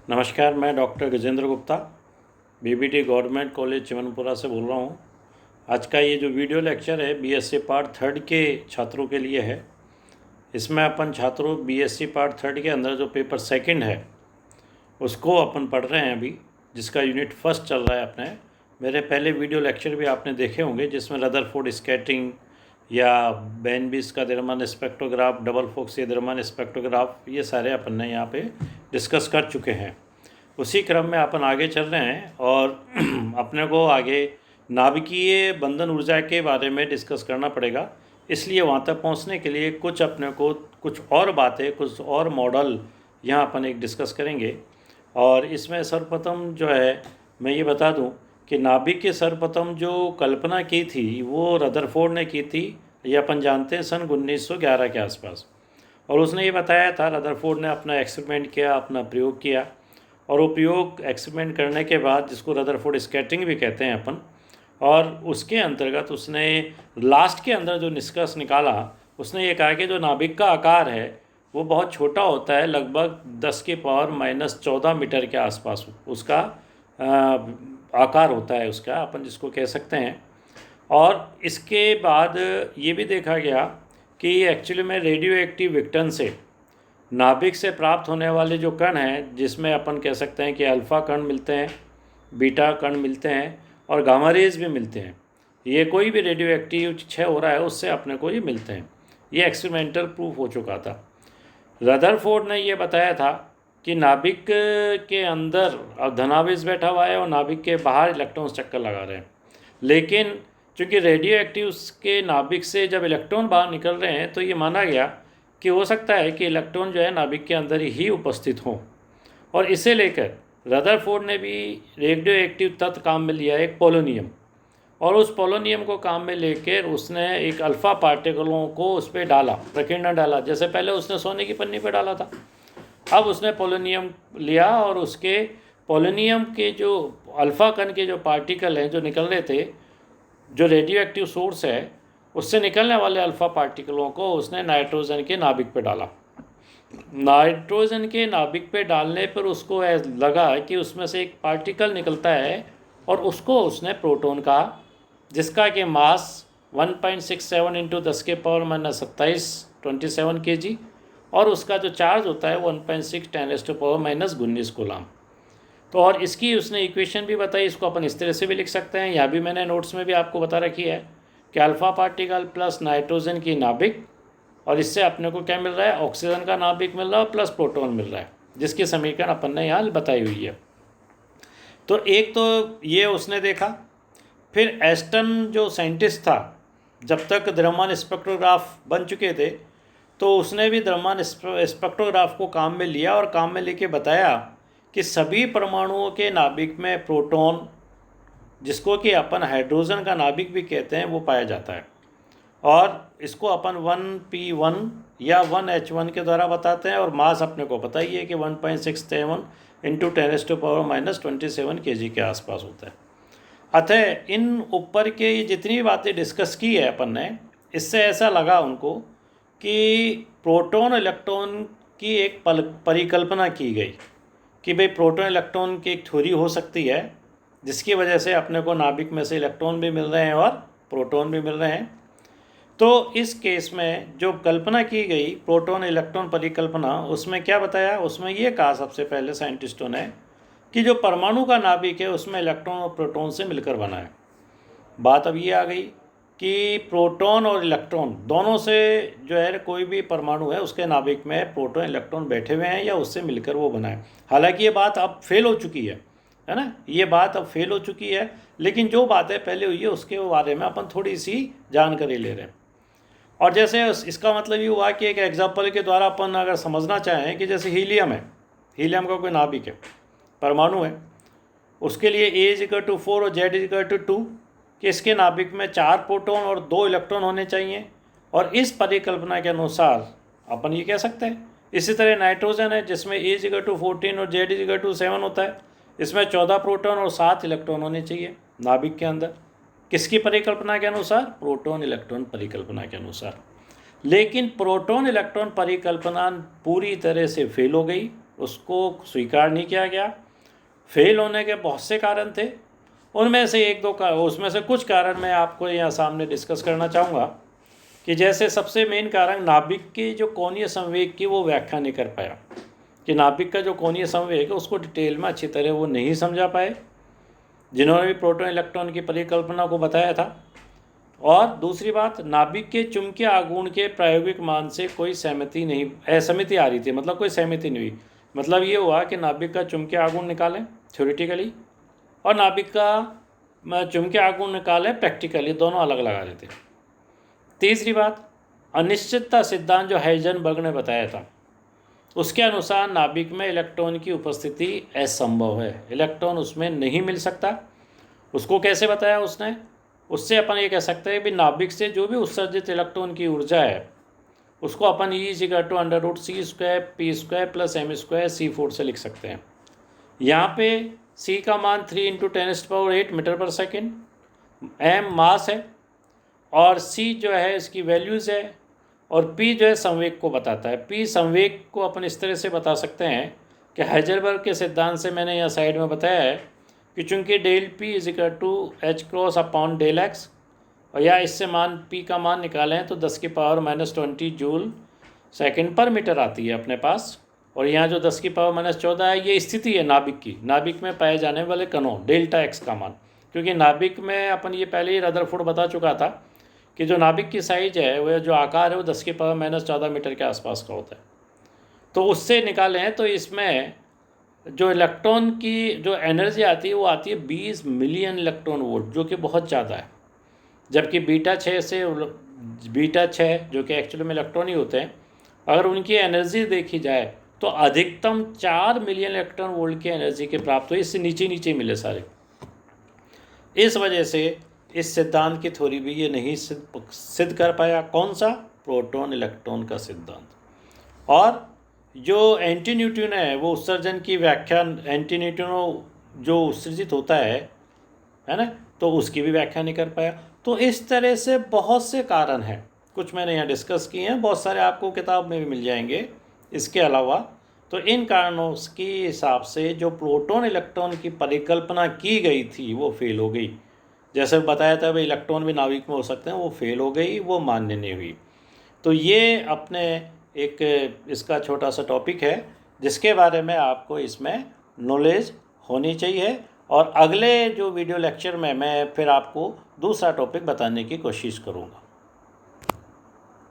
नमस्कार, मैं doctor Gajendra Gupta BBT government college Chimanpura से बोल रहा हूँ। आज का ये जो वीडियो लेक्चर है बीएससी पार्ट थर्ड के छात्रों के लिए है। इसमें अपन छात्रों बीएससी पार्ट थर्ड के अंदर जो पेपर सेकंड है उसको अपन पढ़ रहे हैं अभी, जिसका यूनिट फर्स्ट चल रहा है अपने। मेरे पहले वीडियो लेक्चर भी आपने देखे होंगे जिसमें रदरफोर्ड स्कैटरिंग या बेनबीस का द्रव्यमान स्पेक्ट्रोग्राफ, डबल फोक्सिय द्रव्यमान स्पेक्ट्रोग्राफ, ये सारे अपन ने यहाँ पे डिस्कस कर चुके हैं। उसी क्रम में अपन आगे चल रहे हैं और अपने को आगे नाभिकीय बंधन ऊर्जा के बारे में डिस्कस करना पड़ेगा। इसलिए वहाँ तक पहुँचने के लिए कुछ अपने को कुछ और बातें, कुछ और मॉडल यहाँ अपन एक डिस्कस करेंगे। और इसमें सर्वप्रथम जो है मैं ये बता दूं कि नाभिक के सर्वप्रथम जो कल्पना की थी वो रदरफोर्ड ने की थी, ये अपन जानते हैं सन 1911 के आसपास। और उसने ये बताया था, रदरफोर्ड ने अपना एक्सपेरिमेंट किया, अपना प्रयोग किया, और वो प्रयोग एक्सपेरिमेंट करने के बाद, जिसको रदरफोर्ड स्कैटरिंग भी कहते हैं अपन, और उसके अंतर्गत उसने लास्ट के अंदर जो निष्कर्ष निकाला, उसने ये कहा कि जो नाभिक का आकार है वो बहुत छोटा होता है, लगभग 10⁻⁻14 मीटर के आसपास उसका आकार होता है उसका, अपन जिसको कह सकते हैं। और इसके बाद ये भी देखा गया कि एक्चुअली में रेडियो एक्टिव विकटन से नाभिक से प्राप्त होने वाले जो कण हैं, जिसमें अपन कह सकते हैं कि अल्फ़ा कण मिलते हैं, बीटा कण मिलते हैं और गामा रेज भी मिलते हैं। ये कोई भी रेडियो एक्टिव क्षय हो रहा है उससे अपने को ये मिलते हैं। ये एक्सपेरिमेंटल प्रूफ हो चुका था। रदरफोर्ड ने ये बताया था कि नाभिक के अंदर अब धनावेश बैठा हुआ है और नाभिक के बाहर इलेक्ट्रॉन्स चक्कर लगा रहे हैं, लेकिन चूँकि रेडियो एक्टिव के नाभिक से जब इलेक्ट्रॉन बाहर निकल रहे हैं तो ये माना गया कि हो सकता है कि इलेक्ट्रॉन जो है नाभिक के अंदर ही उपस्थित हों। और इसे लेकर रदरफोर्ड ने भी रेडियो एक्टिव तत्व काम में लिया, एक पोलोनियम, और उस पोलोनियम को काम में लेकर उसने एक अल्फ़ा पार्टिकलों को उस पर डाला, प्रकीर्णन डाला। जैसे पहले उसने सोने की पन्नी पर डाला था, अब उसने पोलोनियम लिया और उसके पोलोनियम के जो अल्फ़ा कण के जो पार्टिकल हैं जो निकल रहे थे, जो रेडियो एक्टिव सोर्स है उससे निकलने वाले अल्फ़ा पार्टिकलों को उसने नाइट्रोजन के नाभिक पे डाला। नाइट्रोजन के नाभिक पे डालने पर उसको लगा कि उसमें से एक पार्टिकल निकलता है और उसको उसने प्रोटॉन कहा, जिसका कि मास 1.67 इंटू 10⁻27 kg और उसका जो चार्ज होता है 1.6 10⁻⁻19 कूलम। तो और इसकी उसने इक्वेशन भी बताई, इसको अपन इस तरह से भी लिख सकते हैं, यहाँ भी मैंने नोट्स में भी आपको बता रखी है कि अल्फ़ा पार्टिकल प्लस नाइट्रोजन की नाभिक, और इससे अपने को क्या मिल रहा है, ऑक्सीजन का नाभिक मिल रहा है प्लस प्रोटॉन मिल रहा है, जिसकी समीकरण अपन ने यहाँ बताई हुई है। तो एक तो ये उसने देखा। फिर एस्टन जो साइंटिस्ट था, जब तक द्रव्यमान स्पेक्ट्रोग्राफ बन चुके थे तो उसने भी द्रव्यमान स्पेक्ट्रोग्राफ को काम में लिया और काम में लेके बताया कि सभी परमाणुओं के नाभिक में प्रोटॉन, जिसको कि अपन हाइड्रोजन का नाभिक भी कहते हैं, वो पाया जाता है। और इसको अपन 1p1 या 1h1 के द्वारा बताते हैं, और मास अपने को पता ही है कि 1.67 इंटू 10⁻⁻27 kg के आसपास होता है। अतः इन ऊपर के जितनी बातें डिस्कस की है अपन ने, इससे ऐसा लगा उनको कि प्रोटॉन इलेक्ट्रॉन की एक परिकल्पना की गई कि भाई प्रोटॉन इलेक्ट्रॉन की एक थ्योरी हो सकती है, जिसकी वजह से अपने को नाभिक में से इलेक्ट्रॉन भी मिल रहे हैं और प्रोटॉन भी मिल रहे हैं। तो इस केस में जो कल्पना की गई प्रोटॉन इलेक्ट्रॉन परिकल्पना, उसमें क्या बताया, उसमें ये कहा सबसे पहले साइंटिस्टों ने कि जो परमाणु का नाभिक है उसमें इलेक्ट्रॉन और प्रोटॉन से मिलकर बना है। बात अब ये आ गई कि प्रोटॉन और इलेक्ट्रॉन दोनों से जो है कोई भी परमाणु है उसके नाभिक में प्रोटॉन इलेक्ट्रॉन बैठे हुए हैं या उससे मिलकर वो बना है। हालांकि ये बात अब फेल हो चुकी है ना, ये बात अब फेल हो चुकी है, लेकिन जो बातें पहले हुई है उसके बारे में अपन थोड़ी सी जानकारी ले रहे हैं। और जैसे इसका मतलब ये हुआ कि एक एग्जाम्पल के द्वारा अपन अगर समझना चाहें कि जैसे हीलियम है, हीलियम का कोई नाभिक है, परमाणु है, उसके लिए A=4 और Z=2 कि इसके नाभिक में 4 प्रोटॉन और 2 इलेक्ट्रॉन होने चाहिए, और इस परिकल्पना के अनुसार अपन ये कह सकते हैं। इसी तरह नाइट्रोजन है जिसमें A=14 और Z=7 होता है, इसमें 14 प्रोटॉन और 7 इलेक्ट्रॉन होने चाहिए नाभिक के अंदर, किसकी परिकल्पना के अनुसार, प्रोटॉन इलेक्ट्रॉन परिकल्पना के अनुसार। लेकिन प्रोटॉन इलेक्ट्रॉन परिकल्पना पूरी तरह से फेल हो गई, उसको स्वीकार नहीं किया गया। फेल होने के बहुत से कारण थे, उनमें से उसमें से कुछ कारण मैं आपको यहाँ सामने डिस्कस करना चाहूँगा कि जैसे सबसे मेन कारण नाभिक के जो कोणीय संवेग की वो व्याख्या नहीं कर पाया, कि नाभिक का जो कोणीय संवेग है उसको डिटेल में अच्छी तरह वो नहीं समझा पाए जिन्होंने भी प्रोटॉन इलेक्ट्रॉन की परिकल्पना को बताया था। और दूसरी बात, नाभिक के चुंबकीय आघूर्ण के प्रायोगिक मान से कोई असहमति आ रही थी, मतलब कोई सहमति नहीं हुई। मतलब ये हुआ कि नाभिक का चुंबकीय आघूर्ण निकालें थ्योरेटिकली और नाभिक का चुंबकीय आघूर्ण निकालें प्रैक्टिकली, दोनों अलग लगा रहे थे। तीसरी बात, अनिश्चितता सिद्धांत जो हाइजेनबर्ग ने बताया था उसके अनुसार नाभिक में इलेक्ट्रॉन की उपस्थिति असंभव है, इलेक्ट्रॉन उसमें नहीं मिल सकता। उसको कैसे बताया उसने? उससे अपन ये कह सकते हैं कि नाभिक से जो भी उत्सर्जित इलेक्ट्रॉन की ऊर्जा है उसको अपन E=√c²p² + m² c4 से लिख सकते हैं। यहाँ पे c का मान 3 × 10⁸ मीटर पर सेकेंड, m मास है और c जो है इसकी वैल्यूज़ है और p जो है संवेग को बताता है। p संवेग को अपन इस तरह से बता सकते हैं कि हाइजेनबर्ग के सिद्धांत से मैंने यहाँ साइड में बताया है कि चूँकि ΔP =h×/Δx और या इससे मान p का मान निकालें तो 10⁻⁻20 जूल सेकेंड पर मीटर आती है अपने पास। और यहाँ जो 10⁻14 है ये स्थिति है नाभिक की, नाभिक में पाए जाने वाले कणों ΔX का मान, क्योंकि नाभिक में अपन ये पहले ही रदरफोर्ड बता चुका था कि जो नाभिक की साइज है वह जो आकार है वो 10⁻14 मीटर के आसपास का होता है। तो उससे निकालें तो इसमें जो इलेक्ट्रॉन की जो एनर्जी आती है वो आती है 20 मिलियन इलेक्ट्रॉन वोल्ट, जो कि बहुत ज़्यादा है। जबकि बीटा 6 जो कि एक्चुअली में इलेक्ट्रॉन ही होते हैं, अगर उनकी एनर्जी देखी जाए तो अधिकतम 4 मिलियन इलेक्ट्रॉन वोल्ट की एनर्जी के प्राप्त हुई, इससे नीचे मिले सारे। इस वजह से इस सिद्धांत की थ्योरी भी ये नहीं सिद्ध कर पाया। कौन सा? प्रोटॉन इलेक्ट्रॉन का सिद्धांत। और जो एंटी न्यूट्रिनो है वो उत्सर्जन की व्याख्या, एंटी न्यूट्रिनो जो उत्सर्जित होता है ना, तो उसकी भी व्याख्या नहीं कर पाया। तो इस तरह से बहुत से कारण हैं, कुछ मैंने यहाँ डिस्कस किए हैं, बहुत सारे आपको किताब में भी मिल जाएंगे इसके अलावा। तो इन कारणों के हिसाब से जो प्रोटॉन इलेक्ट्रॉन की परिकल्पना की गई थी वो फेल हो गई। जैसे बताया था भाई इलेक्ट्रॉन भी नाभिक में हो सकते हैं, वो फेल हो गई, वो मान्य नहीं हुई। तो ये अपने एक इसका छोटा सा टॉपिक है जिसके बारे में आपको इसमें नॉलेज होनी चाहिए। और अगले जो वीडियो लेक्चर में मैं फिर आपको दूसरा टॉपिक बताने की कोशिश करूँगा।